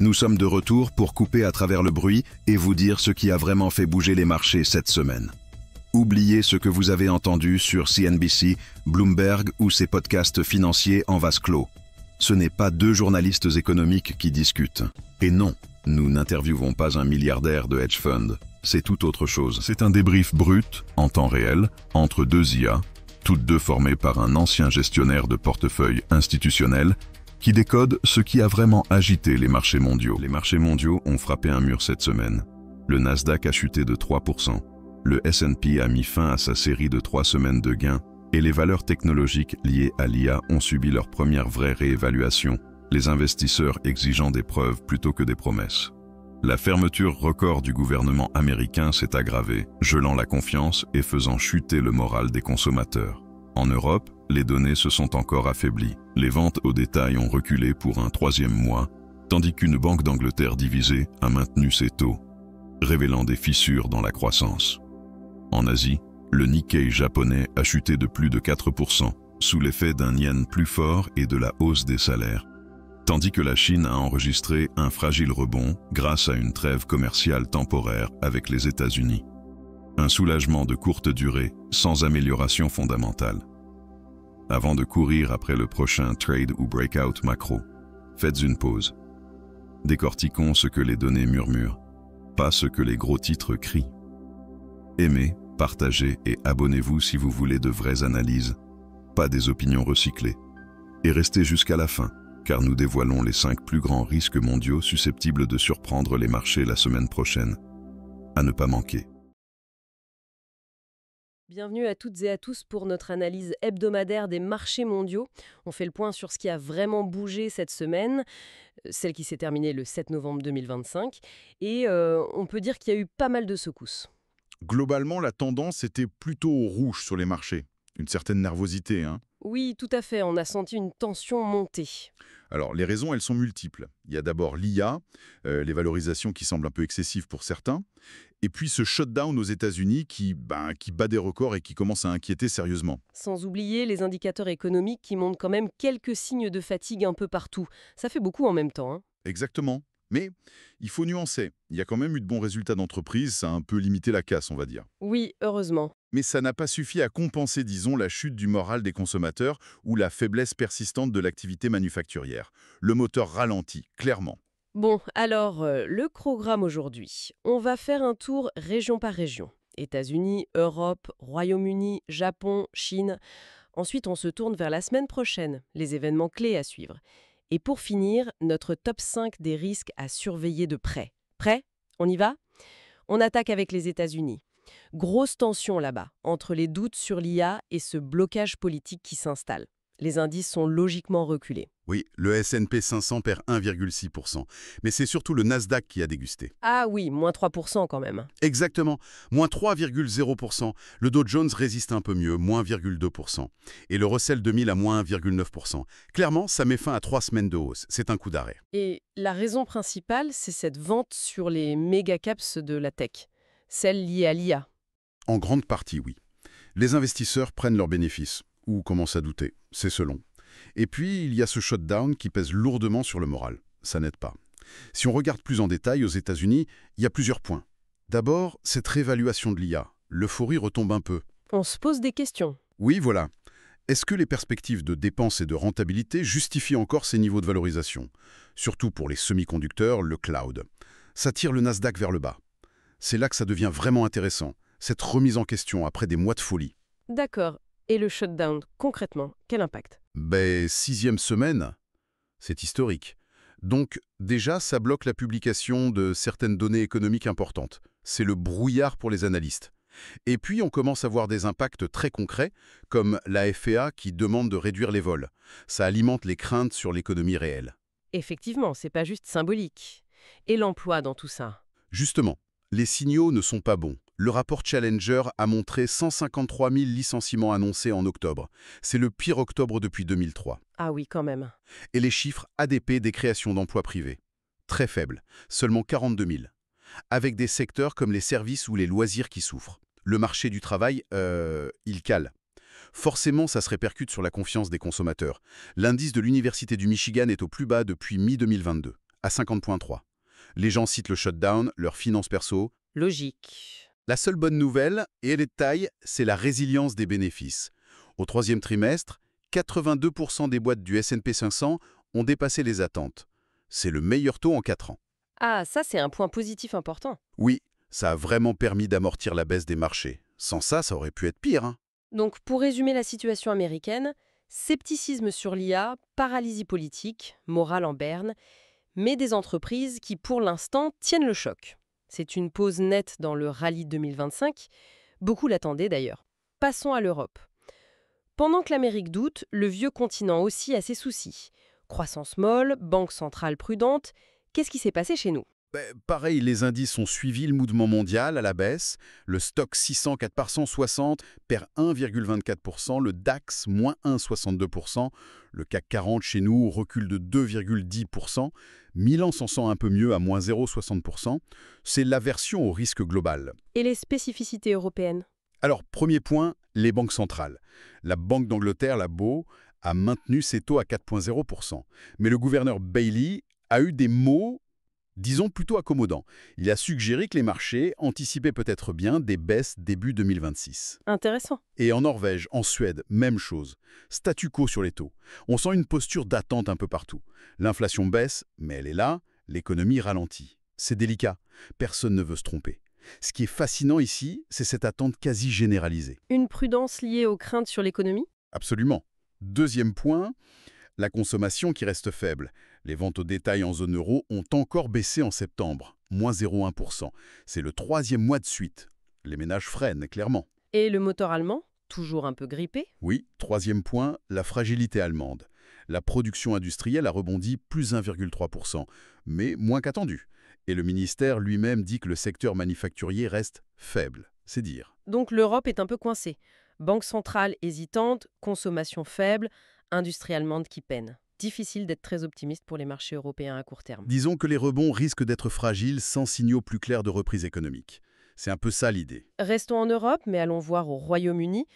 Nous sommes de retour pour couper à travers le bruit et vous dire ce qui a vraiment fait bouger les marchés cette semaine. Oubliez ce que vous avez entendu sur CNBC, Bloomberg ou ces podcasts financiers en vase clos. Ce n'est pas deux journalistes économiques qui discutent. Et non, nous n'interviewons pas un milliardaire de hedge fund. C'est tout autre chose. C'est un débrief brut, en temps réel, entre deux IA, toutes deux formées par un ancien gestionnaire de portefeuille institutionnel, qui décode ce qui a vraiment agité les marchés mondiaux. Les marchés mondiaux ont frappé un mur cette semaine. Le Nasdaq a chuté de 3%. Le S&P a mis fin à sa série de 3 semaines de gains et les valeurs technologiques liées à l'IA ont subi leur première vraie réévaluation, les investisseurs exigeant des preuves plutôt que des promesses. La fermeture record du gouvernement américain s'est aggravée, gelant la confiance et faisant chuter le moral des consommateurs. En Europe, les données se sont encore affaiblies. Les ventes au détail ont reculé pour un 3e mois, tandis qu'une banque d'Angleterre divisée a maintenu ses taux, révélant des fissures dans la croissance. En Asie, le Nikkei japonais a chuté de plus de 4%, sous l'effet d'un yen plus fort et de la hausse des salaires, tandis que la Chine a enregistré un fragile rebond grâce à une trêve commerciale temporaire avec les États-Unis. Un soulagement de courte durée, sans amélioration fondamentale. Avant de courir après le prochain trade ou breakout macro, faites une pause. Décortiquons ce que les données murmurent, pas ce que les gros titres crient. Aimez, partagez et abonnez-vous si vous voulez de vraies analyses, pas des opinions recyclées. Et restez jusqu'à la fin, car nous dévoilons les 5 plus grands risques mondiaux susceptibles de surprendre les marchés la semaine prochaine. À ne pas manquer. Bienvenue à toutes et à tous pour notre analyse hebdomadaire des marchés mondiaux. On fait le point sur ce qui a vraiment bougé cette semaine, celle qui s'est terminée le 7 novembre 2025, et on peut dire qu'il y a eu pas mal de secousses. Globalement, la tendance était plutôt au rouge sur les marchés. Une certaine nervosité, hein. Oui, tout à fait, on a senti une tension monter. Alors, les raisons, elles sont multiples. Il y a d'abord l'IA, les valorisations qui semblent un peu excessives pour certains, et puis ce shutdown aux États-Unis qui bat des records et qui commence à inquiéter sérieusement. Sans oublier les indicateurs économiques qui montrent quand même quelques signes de fatigue un peu partout. Ça fait beaucoup en même temps, hein. Exactement. Mais il faut nuancer. Il y a quand même eu de bons résultats d'entreprise, ça a un peu limité la casse, on va dire. Oui, heureusement. Mais ça n'a pas suffi à compenser, disons, la chute du moral des consommateurs ou la faiblesse persistante de l'activité manufacturière. Le moteur ralentit, clairement. Bon, alors, le programme aujourd'hui. On va faire un tour région par région. États-Unis, Europe, Royaume-Uni, Japon, Chine. Ensuite, on se tourne vers la semaine prochaine, les événements clés à suivre. Et pour finir, notre top 5 des risques à surveiller de près. Prêt? On y va? On attaque avec les États-Unis. Grosse tension là-bas, entre les doutes sur l'IA et ce blocage politique qui s'installe. Les indices sont logiquement reculés. Oui, le S&P 500 perd 1,6%. Mais c'est surtout le Nasdaq qui a dégusté. Ah oui, moins 3% quand même. Exactement, moins 3,0%. Le Dow Jones résiste un peu mieux, moins 0,2%. Et le Russell 2000 à moins 1,9%. Clairement, ça met fin à 3 semaines de hausse. C'est un coup d'arrêt. Et la raison principale, c'est cette vente sur les méga caps de la tech, celle liée à l'IA. En grande partie, oui. Les investisseurs prennent leurs bénéfices, ou commencent à douter, c'est selon. Et puis, il y a ce shutdown qui pèse lourdement sur le moral. Ça n'aide pas. Si on regarde plus en détail aux États-Unis, il y a plusieurs points. D'abord, cette réévaluation de l'IA. L'euphorie retombe un peu. On se pose des questions. Oui, voilà. Est-ce que les perspectives de dépenses et de rentabilité justifient encore ces niveaux de valorisation? Surtout pour les semi-conducteurs, le cloud. Ça tire le Nasdaq vers le bas. C'est là que ça devient vraiment intéressant, cette remise en question après des mois de folie. D'accord. Et le shutdown, concrètement, quel impact? 6e semaine, c'est historique. Donc déjà, ça bloque la publication de certaines données économiques importantes. C'est le brouillard pour les analystes. Et puis on commence à voir des impacts très concrets, comme la FAA qui demande de réduire les vols. Ça alimente les craintes sur l'économie réelle. Effectivement, c'est pas juste symbolique. Et l'emploi dans tout ça? Justement, les signaux ne sont pas bons. Le rapport Challenger a montré 153 000 licenciements annoncés en octobre. C'est le pire octobre depuis 2003. Ah oui, quand même. Et les chiffres ADP des créations d'emplois privés. Très faibles, seulement 42 000. Avec des secteurs comme les services ou les loisirs qui souffrent. Le marché du travail, il cale. Forcément, ça se répercute sur la confiance des consommateurs. L'indice de l'Université du Michigan est au plus bas depuis mi-2022. à 50,3. Les gens citent le shutdown, leurs finances perso. Logique. La seule bonne nouvelle, et elle est de taille, c'est la résilience des bénéfices. Au troisième trimestre, 82% des boîtes du S&P 500 ont dépassé les attentes. C'est le meilleur taux en 4 ans. Ah, ça c'est un point positif important. Oui, ça a vraiment permis d'amortir la baisse des marchés. Sans ça, ça aurait pu être pire, hein. Donc pour résumer la situation américaine, scepticisme sur l'IA, paralysie politique, morale en berne, mais des entreprises qui pour l'instant tiennent le choc. C'est une pause nette dans le rallye 2025. Beaucoup l'attendaient d'ailleurs. Passons à l'Europe. Pendant que l'Amérique doute, le vieux continent aussi a ses soucis. Croissance molle, banque centrale prudente. Qu'est-ce qui s'est passé chez nous? Pareil, les indices ont suivi le mouvement mondial à la baisse. Le stock 600 460 perd 1,24%, le DAX moins 1,62%, le CAC 40 chez nous recule de 2,10%, Milan s'en sent un peu mieux à moins 0,60%. C'est l'aversion au risque global. Et les spécificités européennes? Alors, premier point, les banques centrales. La Banque d'Angleterre, la BO, a maintenu ses taux à 4,0%. Mais le gouverneur Bailey a eu des mots, disons plutôt accommodants. Il a suggéré que les marchés anticipaient peut-être bien des baisses début 2026. Intéressant. Et en Norvège, en Suède, même chose. Statu quo sur les taux. On sent une posture d'attente un peu partout. L'inflation baisse, mais elle est là, l'économie ralentit. C'est délicat. Personne ne veut se tromper. Ce qui est fascinant ici, c'est cette attente quasi généralisée. Une prudence liée aux craintes sur l'économie? Absolument. Deuxième point, la consommation qui reste faible. Les ventes au détail en zone euro ont encore baissé en septembre, moins 0,1%. C'est le troisième mois de suite. Les ménages freinent, clairement. Et le moteur allemand? Toujours un peu grippé? Oui, troisième point, la fragilité allemande. La production industrielle a rebondi plus 1,3%, mais moins qu'attendu. Et le ministère lui-même dit que le secteur manufacturier reste faible, c'est dire. Donc l'Europe est un peu coincée. Banque centrale hésitante, consommation faible, industrie allemande qui peine. Difficile d'être très optimiste pour les marchés européens à court terme. Disons que les rebonds risquent d'être fragiles sans signaux plus clairs de reprise économique. C'est un peu ça l'idée. Restons en Europe, mais allons voir au Royaume-Uni.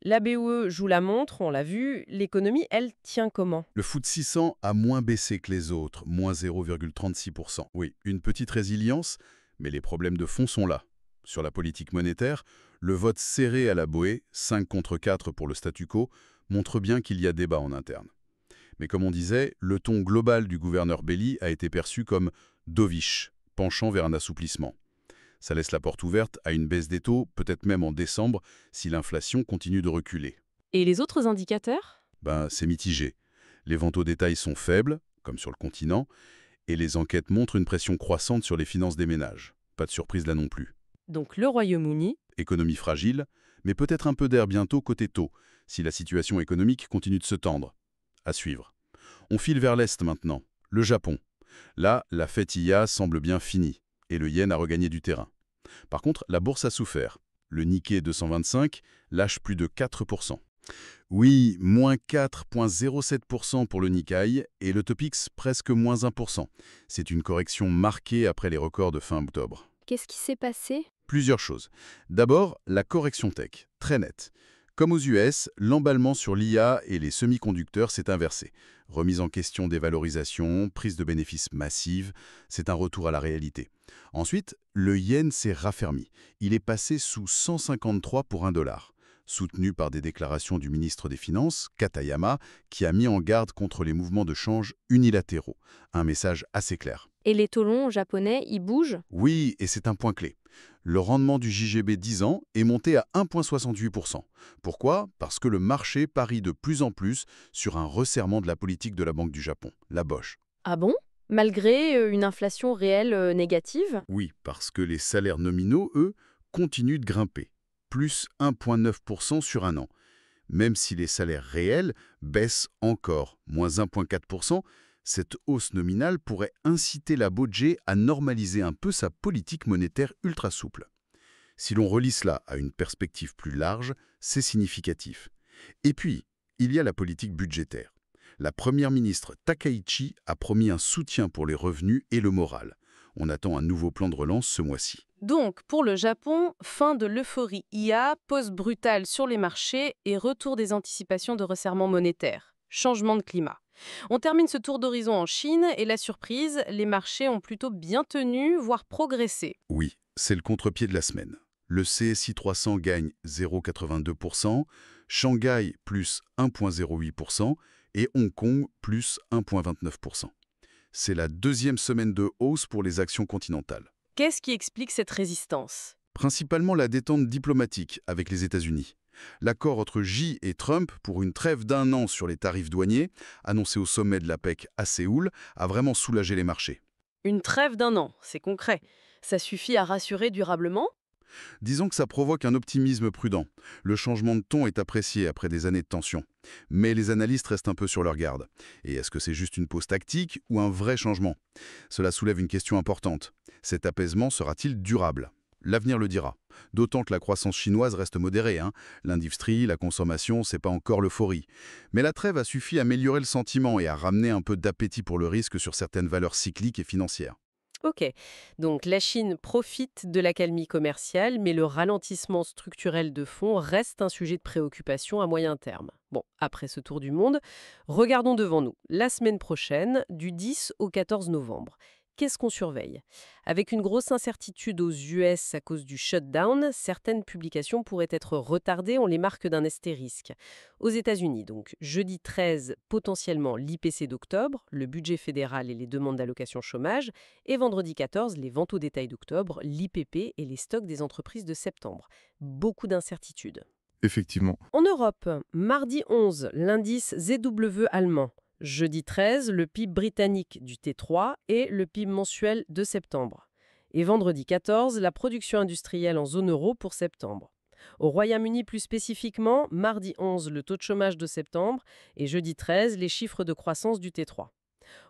La BOE joue la montre, on l'a vu. L'économie, elle, tient comment? Le FTSE 600 a moins baissé que les autres, moins 0,36%. Oui, une petite résilience, mais les problèmes de fond sont là. Sur la politique monétaire, le vote serré à la BOE, 5 contre 4 pour le statu quo, montre bien qu'il y a débat en interne. Mais comme on disait, le ton global du gouverneur Bailey a été perçu comme dovish, penchant vers un assouplissement. Ça laisse la porte ouverte à une baisse des taux, peut-être même en décembre, si l'inflation continue de reculer. Et les autres indicateurs? C'est mitigé. Les ventes au détail sont faibles, comme sur le continent, et les enquêtes montrent une pression croissante sur les finances des ménages. Pas de surprise là non plus. Donc le Royaume-Uni? Économie fragile, mais peut-être un peu d'air bientôt côté taux, si la situation économique continue de se tendre. À suivre. On file vers l'Est maintenant, le Japon. Là, la fête IA semble bien finie, et le yen a regagné du terrain. Par contre, la bourse a souffert. Le Nikkei 225 lâche plus de 4%. Oui, moins 4,07% pour le Nikkei et le Topix presque moins 1%. C'est une correction marquée après les records de fin octobre. Qu'est-ce qui s'est passé? Plusieurs choses. D'abord, la correction tech, très nette. Comme aux US, l'emballement sur l'IA et les semi-conducteurs s'est inversé. Remise en question des valorisations, prise de bénéfices massive, c'est un retour à la réalité. Ensuite, le yen s'est raffermi. Il est passé sous 153 pour $1, soutenu par des déclarations du ministre des Finances, Katayama, qui a mis en garde contre les mouvements de change unilatéraux. Un message assez clair. Et les taux longs japonais, ils bougent? Oui, et c'est un point clé. Le rendement du JGB 10 ans est monté à 1,68%. Pourquoi? Parce que le marché parie de plus en plus sur un resserrement de la politique de la Banque du Japon, la BOJ. Ah bon? Malgré une inflation réelle négative? Oui, parce que les salaires nominaux, eux, continuent de grimper. Plus 1,9% sur un an. Même si les salaires réels baissent encore, moins 1,4%, cette hausse nominale pourrait inciter la BOJ à normaliser un peu sa politique monétaire ultra souple. Si l'on relie cela à une perspective plus large, c'est significatif. Et puis, il y a la politique budgétaire. La première ministre Takaichi a promis un soutien pour les revenus et le moral. On attend un nouveau plan de relance ce mois-ci. Donc, pour le Japon, fin de l'euphorie IA, pause brutale sur les marchés et retour des anticipations de resserrement monétaire. Changement de climat. On termine ce tour d'horizon en Chine et la surprise, les marchés ont plutôt bien tenu, voire progressé. Oui, c'est le contre-pied de la semaine. Le CSI 300 gagne 0,82%, Shanghai plus 1,08% et Hong Kong plus 1,29%. C'est la deuxième semaine de hausse pour les actions continentales. Qu'est-ce qui explique cette résistance? Principalement la détente diplomatique avec les États-Unis. L'accord entre Xi et Trump pour une trêve d'1 an sur les tarifs douaniers, annoncé au sommet de l'APEC à Séoul, a vraiment soulagé les marchés. Une trêve d'1 an, c'est concret. Ça suffit à rassurer durablement? Disons que ça provoque un optimisme prudent. Le changement de ton est apprécié après des années de tension. Mais les analystes restent un peu sur leur garde. Et est-ce que c'est juste une pause tactique ou un vrai changement? Cela soulève une question importante. Cet apaisement sera-t-il durable? L'avenir le dira. D'autant que la croissance chinoise reste modérée. L'industrie, la consommation, c'est pas encore l'euphorie. Mais la trêve a suffi à améliorer le sentiment et à ramener un peu d'appétit pour le risque sur certaines valeurs cycliques et financières. Ok, donc la Chine profite de l'accalmie commerciale, mais le ralentissement structurel de fond reste un sujet de préoccupation à moyen terme. Bon, après ce tour du monde, regardons devant nous. La semaine prochaine, du 10 au 14 novembre. Qu'est-ce qu'on surveille? Avec une grosse incertitude aux US à cause du shutdown, certaines publications pourraient être retardées, on les marque d'un astérisque. Aux États-Unis, donc, jeudi 13, potentiellement l'IPC d'octobre, le budget fédéral et les demandes d'allocation chômage, et vendredi 14, les ventes au détail d'octobre, l'IPP et les stocks des entreprises de septembre. Beaucoup d'incertitudes. Effectivement. En Europe, mardi 11, l'indice ZW allemand. Jeudi 13, le PIB britannique du T3 et le PIB mensuel de septembre. Et vendredi 14, la production industrielle en zone euro pour septembre. Au Royaume-Uni plus spécifiquement, mardi 11, le taux de chômage de septembre et jeudi 13, les chiffres de croissance du T3.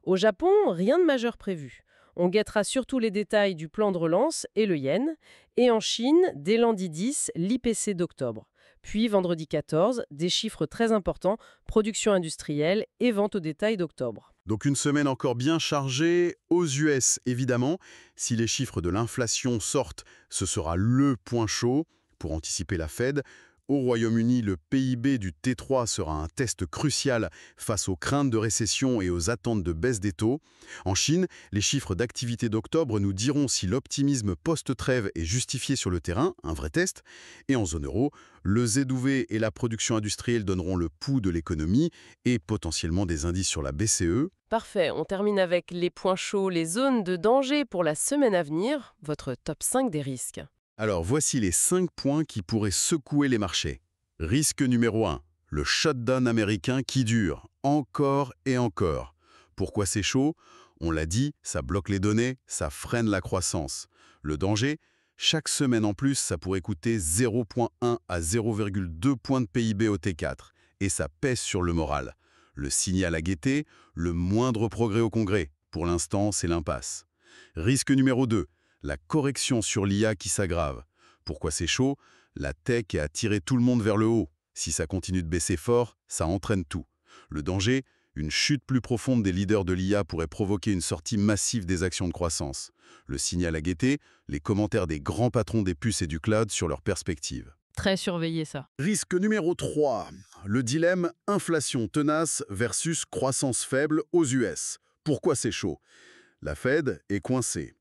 Au Japon, rien de majeur prévu. On guettera surtout les détails du plan de relance et le yen. Et en Chine, dès lundi 10, l'IPC d'octobre. Puis vendredi 14, des chiffres très importants, production industrielle et vente au détail d'octobre. Donc une semaine encore bien chargée, aux US évidemment. Si les chiffres de l'inflation sortent, ce sera le point chaud pour anticiper la Fed. Au Royaume-Uni, le PIB du T3 sera un test crucial face aux craintes de récession et aux attentes de baisse des taux. En Chine, les chiffres d'activité d'octobre nous diront si l'optimisme post-trêve est justifié sur le terrain, un vrai test. Et en zone euro, le ZW et la production industrielle donneront le pouls de l'économie et potentiellement des indices sur la BCE. Parfait, on termine avec les points chauds, les zones de danger pour la semaine à venir, votre top 5 des risques. Alors voici les 5 points qui pourraient secouer les marchés. Risque numéro 1, le shutdown américain qui dure encore et encore. Pourquoi c'est chaud? On l'a dit, ça bloque les données, ça freine la croissance. Le danger? Chaque semaine en plus, ça pourrait coûter 0,1 à 0,2 points de PIB au T4. Et ça pèse sur le moral. Le signal à guetter, le moindre progrès au Congrès. Pour l'instant, c'est l'impasse. Risque numéro 2, la correction sur l'IA qui s'aggrave. Pourquoi c'est chaud? La tech a attiré tout le monde vers le haut. Si ça continue de baisser fort, ça entraîne tout. Le danger? Une chute plus profonde des leaders de l'IA pourrait provoquer une sortie massive des actions de croissance. Le signal à guetter? Les commentaires des grands patrons des puces et du cloud sur leurs perspectives. Très surveillé ça. Risque numéro 3, le dilemme inflation tenace versus croissance faible aux US. Pourquoi c'est chaud? La Fed est coincée.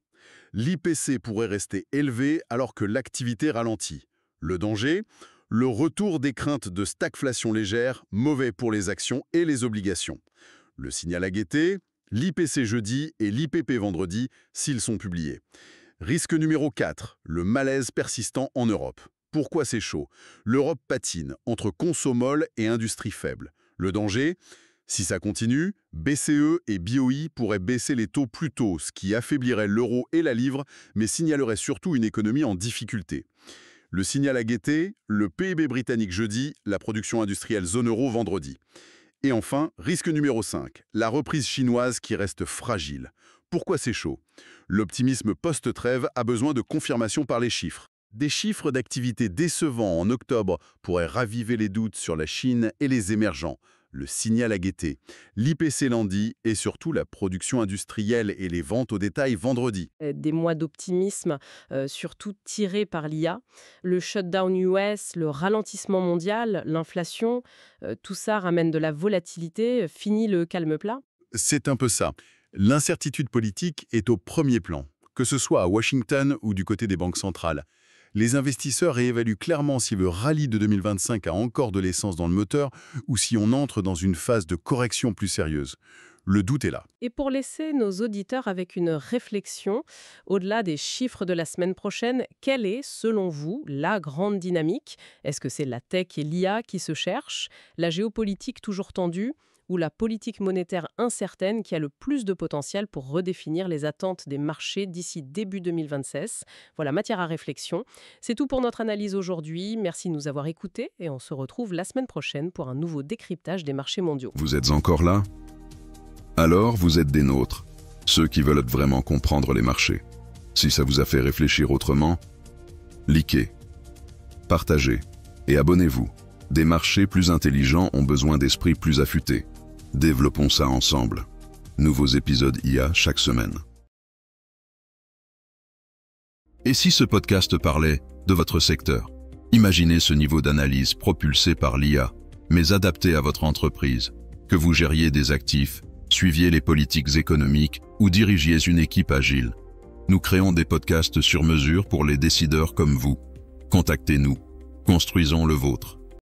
L'IPC pourrait rester élevé alors que l'activité ralentit. Le danger? Le retour des craintes de stagflation légère, mauvais pour les actions et les obligations. Le signal à guetter? L'IPC jeudi et l'IPP vendredi s'ils sont publiés. Risque numéro 4, le malaise persistant en Europe. Pourquoi c'est chaud? L'Europe patine entre conso molle et industrie faible. Le danger? Si ça continue, BCE et BOE pourraient baisser les taux plus tôt, ce qui affaiblirait l'euro et la livre, mais signalerait surtout une économie en difficulté. Le signal à guetter, le PIB britannique jeudi, la production industrielle zone euro vendredi. Et enfin, risque numéro 5, la reprise chinoise qui reste fragile. Pourquoi c'est chaud? L'optimisme post-trêve a besoin de confirmation par les chiffres. Des chiffres d'activité décevants en octobre pourraient raviver les doutes sur la Chine et les émergents. le signal à guetter, l'IPC lundi et surtout la production industrielle et les ventes au détail vendredi. Des mois d'optimisme, surtout tirés par l'IA. Le shutdown US, le ralentissement mondial, l'inflation, tout ça ramène de la volatilité, finit le calme plat. C'est un peu ça. L'incertitude politique est au premier plan, que ce soit à Washington ou du côté des banques centrales. Les investisseurs réévaluent clairement si le rallye de 2025 a encore de l'essence dans le moteur ou si on entre dans une phase de correction plus sérieuse. Le doute est là. Et pour laisser nos auditeurs avec une réflexion, au-delà des chiffres de la semaine prochaine, quelle est, selon vous, la grande dynamique? Est-ce que c'est la tech et l'IA qui se cherchent, la géopolitique toujours tendue, ou la politique monétaire incertaine qui a le plus de potentiel pour redéfinir les attentes des marchés d'ici début 2026? Voilà, matière à réflexion. C'est tout pour notre analyse aujourd'hui. Merci de nous avoir écoutés et on se retrouve la semaine prochaine pour un nouveau décryptage des marchés mondiaux. Vous êtes encore là? Alors vous êtes des nôtres, ceux qui veulent vraiment comprendre les marchés. Si ça vous a fait réfléchir autrement, likez, partagez et abonnez-vous. Des marchés plus intelligents ont besoin d'esprits plus affûtés. Développons ça ensemble. Nouveaux épisodes IA chaque semaine. Et si ce podcast parlait de votre secteur? Imaginez ce niveau d'analyse propulsé par l'IA, mais adapté à votre entreprise. Que vous gériez des actifs, suiviez les politiques économiques ou dirigiez une équipe agile. Nous créons des podcasts sur mesure pour les décideurs comme vous. Contactez-nous. Construisons le vôtre.